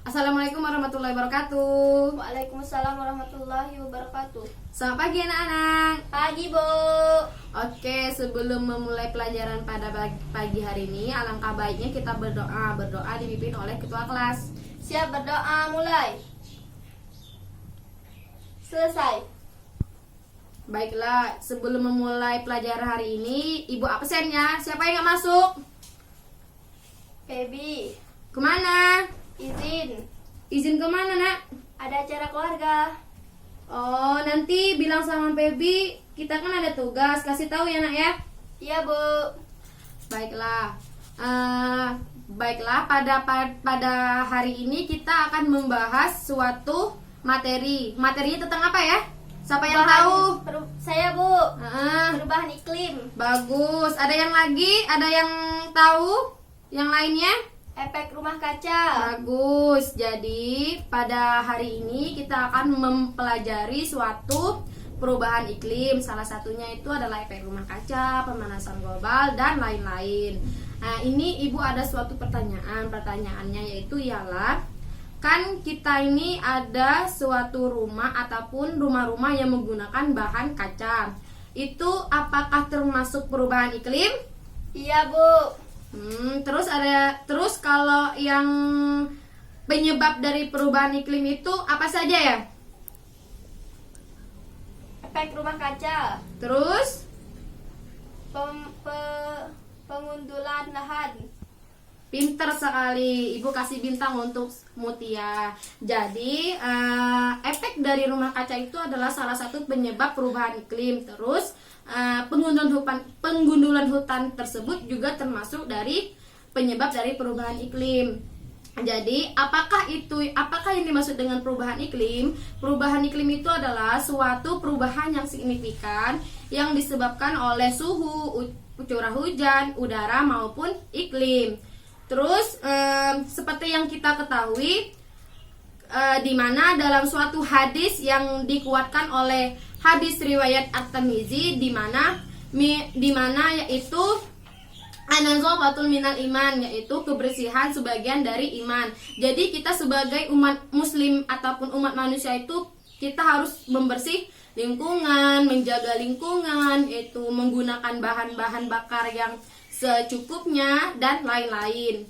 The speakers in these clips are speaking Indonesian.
Assalamualaikum warahmatullahi wabarakatuh. Waalaikumsalam warahmatullahi wabarakatuh. Selamat pagi anak-anak. Pagi, Bu. Oke, sebelum memulai pelajaran pada pagi hari ini, alangkah baiknya kita berdoa. Berdoa dipimpin oleh ketua kelas. Siap berdoa, mulai. Selesai. Baiklah, sebelum memulai pelajaran hari ini, Ibu absen ya. Siapa yang nggak masuk? Baby, Kemana? izin. Izin kemana, nak? Ada acara keluarga. Oh, nanti bilang sama Baby, kita kan ada tugas. Kasih tahu ya, nak ya. Iya, Bu. Baiklah, baiklah pada hari ini kita akan membahas suatu materi. Materinya tentang apa ya? Siapa yang tahu? Saya, Bu. Perubahan iklim. Bagus. Ada yang lagi? Ada yang tahu? Yang lainnya? Efek rumah kaca. Bagus. Jadi pada hari ini kita akan mempelajari suatu perubahan iklim. Salah satunya itu adalah efek rumah kaca, pemanasan global, dan lain-lain. Nah, ini Ibu ada suatu pertanyaan. Pertanyaannya yaitu ialah, kan kita ini ada suatu rumah ataupun rumah-rumah yang menggunakan bahan kaca. Itu apakah termasuk perubahan iklim? Iya, Bu. Terus kalau yang penyebab dari perubahan iklim itu apa saja ya? Efek rumah kaca. Terus Pengundulan lahan. pinter sekali, Ibu kasih bintang untuk Mutia. Jadi efek dari rumah kaca itu adalah salah satu penyebab perubahan iklim. Terus penggundulan hutan tersebut juga termasuk dari penyebab dari perubahan iklim. Jadi apakah yang dimaksud dengan perubahan iklim? Perubahan iklim itu adalah suatu perubahan yang signifikan yang disebabkan oleh suhu, curah hujan, udara maupun iklim. Terus seperti yang kita ketahui, di mana dalam suatu hadis yang dikuatkan oleh hadis riwayat At-Tirmizi, di mana yaitu an-nazafatul minal iman, yaitu kebersihan sebagian dari iman. Jadi kita sebagai umat muslim ataupun umat manusia itu kita harus membersih lingkungan, menjaga lingkungan, yaitu menggunakan bahan-bahan bakar yang secukupnya dan lain-lain.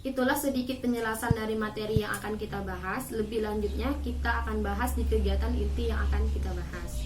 Itulah sedikit penjelasan dari materi yang akan kita bahas. Lebih lanjutnya kita akan bahas di kegiatan inti yang akan kita bahas.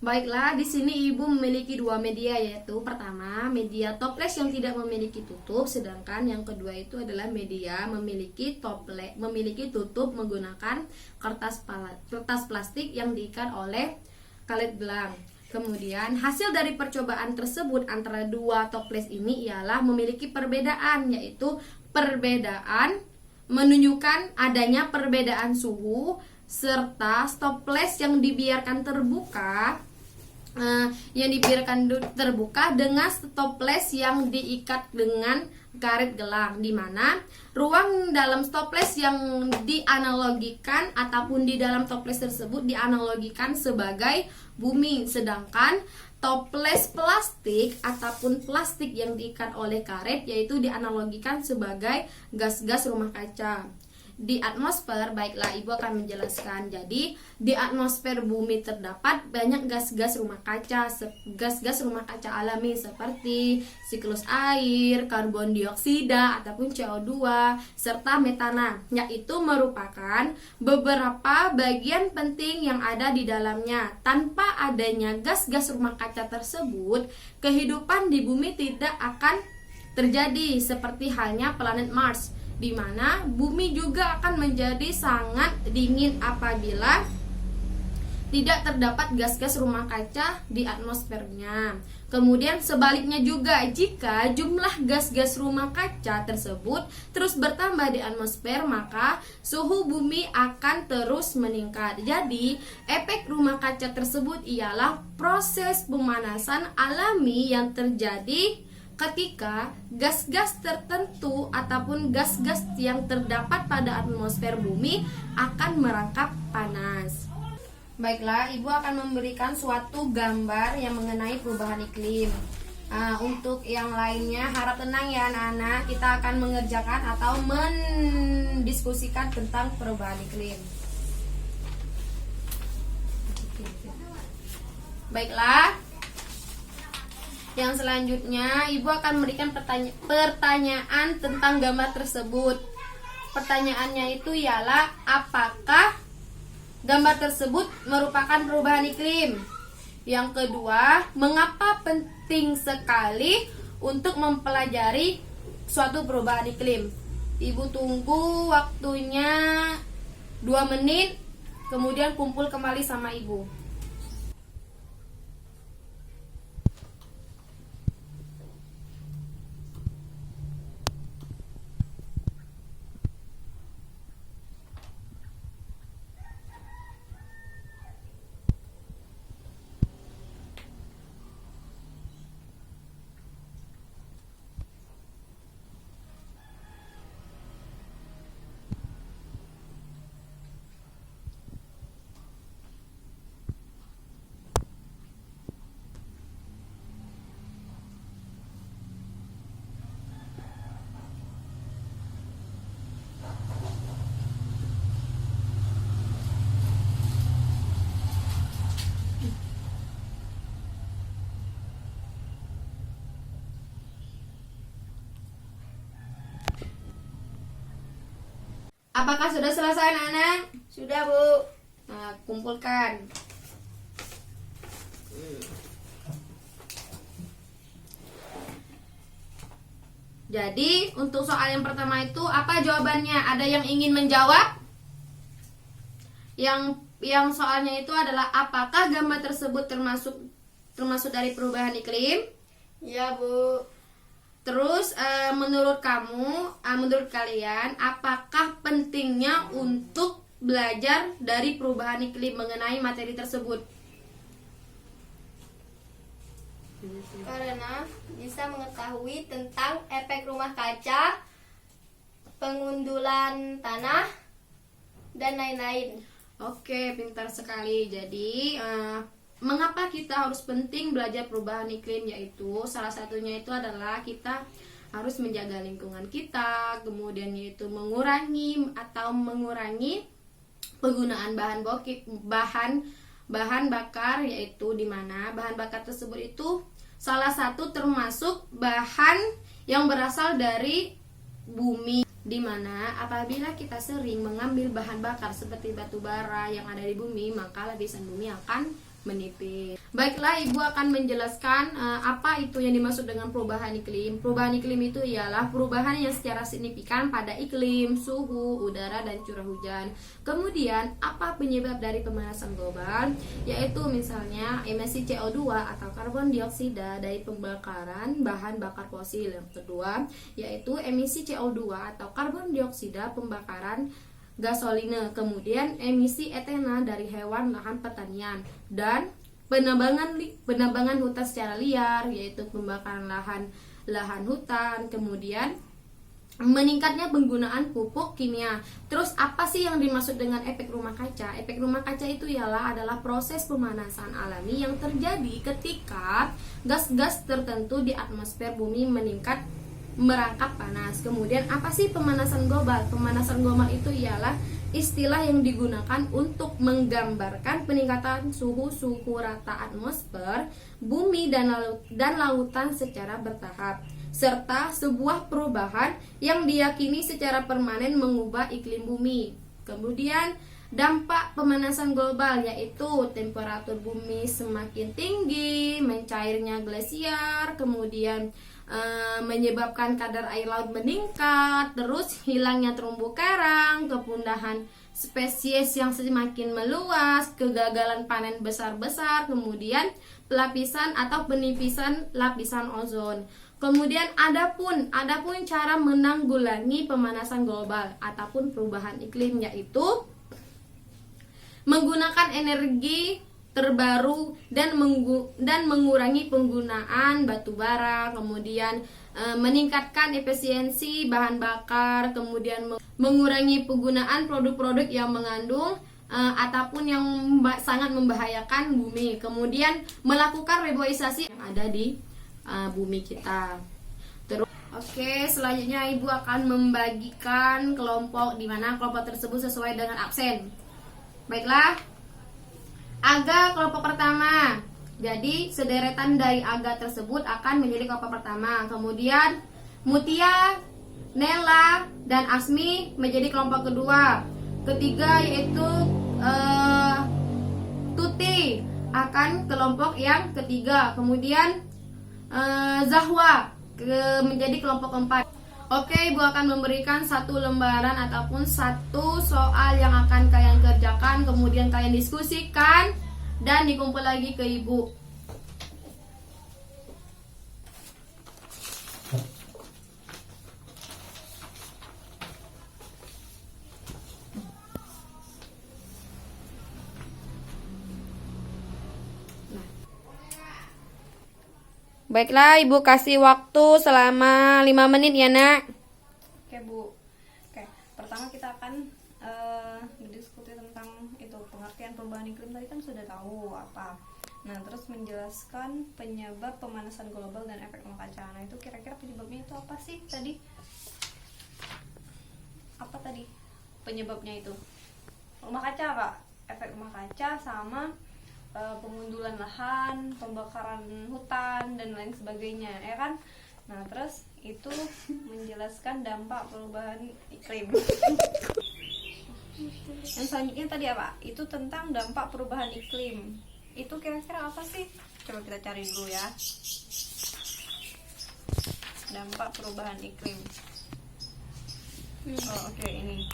Baiklah, di sini Ibu memiliki dua media, yaitu pertama media toples yang tidak memiliki tutup, sedangkan yang kedua itu adalah media memiliki tutup menggunakan kertas plastik yang diikat oleh karet gelang. Kemudian hasil dari percobaan tersebut antara dua toples ini ialah memiliki perbedaan, yaitu perbedaan menunjukkan adanya perbedaan suhu serta toples yang dibiarkan terbuka dengan toples yang diikat dengan karet gelang, di mana ruang dalam toples yang dianalogikan ataupun di dalam toples tersebut dianalogikan sebagai bumi, sedangkan toples plastik ataupun plastik yang diikat oleh karet yaitu dianalogikan sebagai gas-gas rumah kaca. Di atmosfer, baiklah Ibu akan menjelaskan. Jadi di atmosfer bumi terdapat banyak gas-gas rumah kaca, gas-gas rumah kaca alami seperti siklus air, karbon dioksida ataupun CO2 serta metana, yaitu merupakan beberapa bagian penting yang ada di dalamnya. Tanpa adanya gas-gas rumah kaca tersebut, kehidupan di bumi tidak akan terjadi, seperti halnya planet Mars, di mana bumi juga akan menjadi sangat dingin apabila tidak terdapat gas-gas rumah kaca di atmosfernya. Kemudian sebaliknya juga, jika jumlah gas-gas rumah kaca tersebut terus bertambah di atmosfer, maka suhu bumi akan terus meningkat. Jadi efek rumah kaca tersebut ialah proses pemanasan alami yang terjadi ketika gas-gas tertentu ataupun gas-gas yang terdapat pada atmosfer bumi akan merangkap panas. Baiklah, Ibu akan memberikan suatu gambar yang mengenai perubahan iklim. Untuk yang lainnya harap tenang ya anak-anak. Kita akan mengerjakan atau mendiskusikan tentang perubahan iklim. Baiklah. Yang selanjutnya Ibu akan memberikan pertanyaan tentang gambar tersebut. Pertanyaannya itu ialah apakah gambar tersebut merupakan perubahan iklim? Yang kedua, mengapa penting sekali untuk mempelajari suatu perubahan iklim? Ibu tunggu waktunya 2 menit, kemudian kumpul kembali sama Ibu. Apakah sudah selesai anak-anak? Sudah, Bu. Nah, kumpulkan. Jadi untuk soal yang pertama itu apa jawabannya? Ada yang ingin menjawab? Yang soalnya itu adalah apakah gambar tersebut termasuk dari perubahan iklim? Iya, Bu. Terus menurut kalian, apakah pentingnya untuk belajar dari perubahan iklim mengenai materi tersebut? Karena bisa mengetahui tentang efek rumah kaca, pengundulan tanah, dan lain-lain. Oke, pintar sekali. Jadi mengapa kita harus penting belajar perubahan iklim? Yaitu salah satunya itu adalah kita harus menjaga lingkungan kita, kemudian yaitu mengurangi penggunaan bahan bakar, yaitu di mana bahan bakar tersebut itu salah satu termasuk bahan yang berasal dari bumi, di mana apabila kita sering mengambil bahan bakar seperti batu bara yang ada di bumi, maka lapisan bumi akan menipis. Baiklah, Ibu akan menjelaskan apa itu yang dimaksud dengan perubahan iklim. Perubahan iklim itu ialah perubahan yang secara signifikan pada iklim, suhu, udara, dan curah hujan. Kemudian, apa penyebab dari pemanasan global? Yaitu misalnya emisi CO2 atau karbon dioksida dari pembakaran bahan bakar fosil. Yang kedua, yaitu emisi CO2 atau karbon dioksida pembakaran gasoline, kemudian emisi etena dari hewan lahan pertanian, dan penambangan hutan secara liar, yaitu pembakaran lahan hutan, kemudian meningkatnya penggunaan pupuk kimia. Terus apa sih yang dimaksud dengan efek rumah kaca? Efek rumah kaca itu adalah proses pemanasan alami yang terjadi ketika gas-gas tertentu di atmosfer bumi merangkap panas. Kemudian apa sih pemanasan global? Pemanasan global itu ialah istilah yang digunakan untuk menggambarkan peningkatan suhu rata atmosfer, bumi dan lautan secara bertahap, serta sebuah perubahan yang diyakini secara permanen mengubah iklim bumi. Kemudian dampak pemanasan global yaitu temperatur bumi semakin tinggi, mencairnya glasier, kemudian menyebabkan kadar air laut meningkat, terus hilangnya terumbu karang, kepundahan spesies yang semakin meluas, kegagalan panen besar-besar, kemudian pelapisan atau penipisan lapisan ozon. Kemudian adapun cara menanggulangi pemanasan global ataupun perubahan iklim, yaitu menggunakan energi terbaru dan mengurangi penggunaan batu bara, kemudian meningkatkan efisiensi bahan bakar, kemudian mengurangi penggunaan produk-produk yang mengandung ataupun yang sangat membahayakan bumi, kemudian melakukan reboisasi yang ada di bumi kita. Terus, oke, selanjutnya Ibu akan membagikan kelompok di mana kelompok tersebut sesuai dengan absen. Baiklah, aga kelompok pertama. Jadi sederetan dari aga tersebut akan menjadi kelompok pertama. Kemudian Mutia, Nela, dan Asmi menjadi kelompok kedua. Ketiga yaitu Tuti akan kelompok yang ketiga. Kemudian Zahwa menjadi kelompok keempat. Oke, Ibu akan memberikan satu lembaran ataupun satu soal yang akan kalian kerjakan, kemudian kalian diskusikan dan dikumpul lagi ke Ibu. Baiklah, Ibu kasih waktu selama 5 menit ya, Nak. Oke, Bu. Oke, pertama kita akan berdiskusi tentang itu pengertian perubahan iklim tadi kan sudah tahu apa. Nah, terus menjelaskan penyebab pemanasan global dan efek rumah kaca. Nah, itu kira-kira penyebabnya itu apa sih tadi? Apa tadi penyebabnya itu? Rumah kaca, Kak. Efek rumah kaca sama pengundulan lahan, pembakaran hutan dan lain sebagainya, ya kan? Nah, terus itu menjelaskan dampak perubahan iklim. Yang selanjutnya tadi apa? Itu tentang dampak perubahan iklim. Itu kira-kira apa sih? Coba kita cari dulu ya. Dampak perubahan iklim. Oh, oke, ini.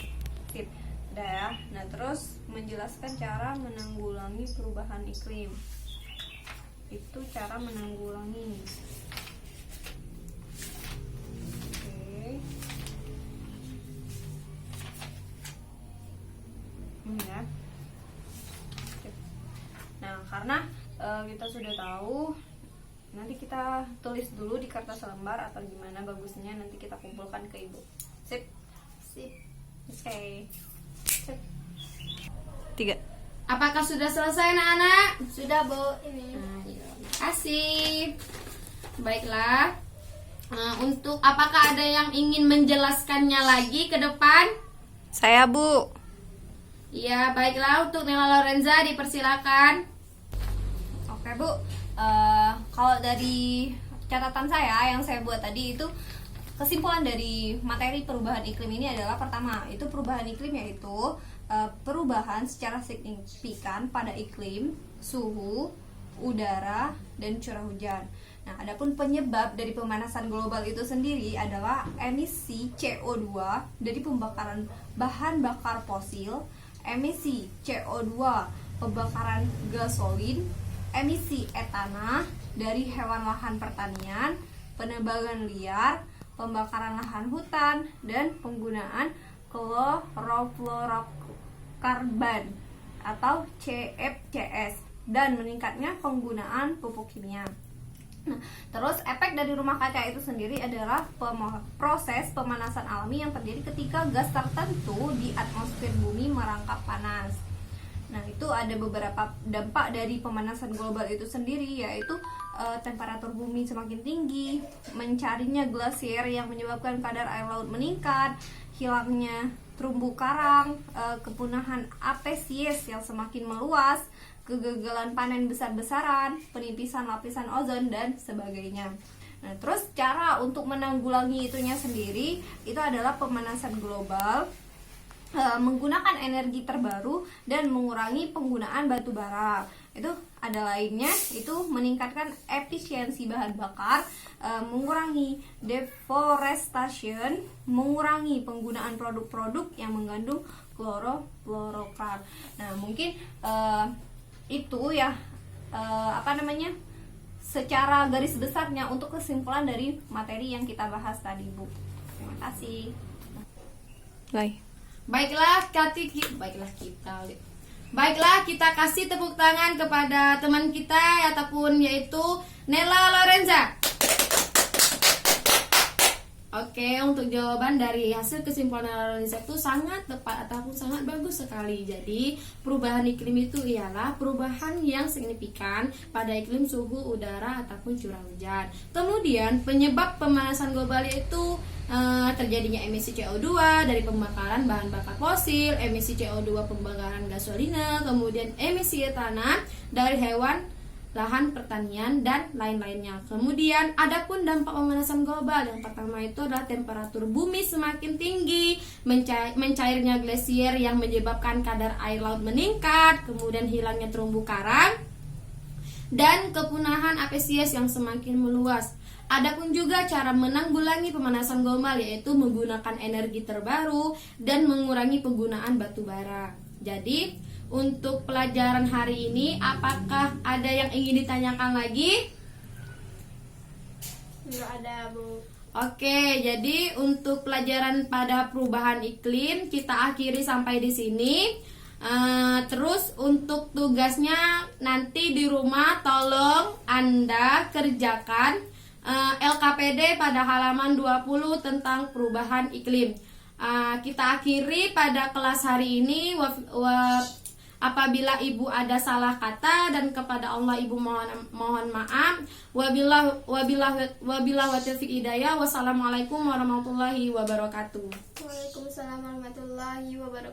Sip. Udah ya. Nah, terus menjelaskan cara menanggulangi perubahan iklim. Itu cara menanggulangi. Oke. Ini ya. Nah, karena kita sudah tahu, nanti kita tulis dulu di kertas lembar atau gimana bagusnya, nanti kita kumpulkan ke Ibu. Sip. Sip. Oke. 3. Apakah sudah selesai, anak-anak? Sudah, Bu. Ini. Terima kasih. Baiklah. Untuk apakah ada yang ingin menjelaskannya lagi ke depan? Saya, Bu. Ya, baiklah, untuk Nela Lorenza dipersilakan. Oke, Bu. Kalau dari catatan saya yang saya buat tadi itu, kesimpulan dari materi perubahan iklim ini adalah pertama, itu perubahan iklim yaitu perubahan secara signifikan pada iklim, suhu, udara, dan curah hujan. Nah, adapun penyebab dari pemanasan global itu sendiri adalah emisi CO2 dari pembakaran bahan bakar fosil, emisi CO2 pembakaran gasolin, emisi etana dari hewan lahan pertanian, penebangan liar, pembakaran lahan hutan, dan penggunaan klorofluorokarban atau CFCs, dan meningkatnya penggunaan pupuk kimia. Nah, terus efek dari rumah kaca itu sendiri adalah proses pemanasan alami yang terjadi ketika gas tertentu di atmosfer bumi merangkap panas. Nah, itu ada beberapa dampak dari pemanasan global itu sendiri, yaitu temperatur bumi semakin tinggi, mencarinya glasier yang menyebabkan kadar air laut meningkat, hilangnya terumbu karang, kepunahan apesies yang semakin meluas, kegagalan panen besar-besaran, penipisan lapisan ozon, dan sebagainya. Nah, terus cara untuk menanggulangi itunya sendiri itu adalah pemanasan global, menggunakan energi terbaru dan mengurangi penggunaan batu bara. Itu ada lainnya, itu meningkatkan efisiensi bahan bakar, mengurangi deforestation, mengurangi penggunaan produk-produk yang mengandung klorofluorokar. Nah, mungkin itu ya secara garis besarnya untuk kesimpulan dari materi yang kita bahas tadi, Bu. Terima kasih. Baiklah, kita kasih tepuk tangan kepada teman kita ataupun yaitu Nela Lorenza. Oke, untuk jawaban dari hasil kesimpulan analisa itu sangat tepat ataupun sangat bagus sekali. Jadi, perubahan iklim itu ialah perubahan yang signifikan pada iklim, suhu udara ataupun curah hujan. Kemudian, penyebab pemanasan global itu terjadinya emisi CO2 dari pembakaran bahan bakar fosil, emisi CO2 pembakaran gasolina, kemudian emisi tanah dari hewan, lahan pertanian, dan lain-lainnya. Kemudian adapun dampak pemanasan global, yang pertama itu adalah temperatur bumi semakin tinggi, mencairnya glasier yang menyebabkan kadar air laut meningkat, kemudian hilangnya terumbu karang, dan kepunahan spesies yang semakin meluas. Adapun juga cara menanggulangi pemanasan global, yaitu menggunakan energi terbaru dan mengurangi penggunaan batu bara. Jadi, untuk pelajaran hari ini, apakah ada yang ingin ditanyakan lagi? Nggak ada, Bu. Oke, jadi untuk pelajaran pada perubahan iklim kita akhiri sampai di sini. Terus untuk tugasnya nanti di rumah tolong Anda kerjakan LKPD pada halaman 20 tentang perubahan iklim. Kita akhiri pada kelas hari ini. Apabila ibu ada salah kata dan kepada Allah ibu mohon maaf. Wabillahi taufiq hidayah. Wassalamualaikum warahmatullahi wabarakatuh. Waalaikumsalam warahmatullahi wabarakatuh.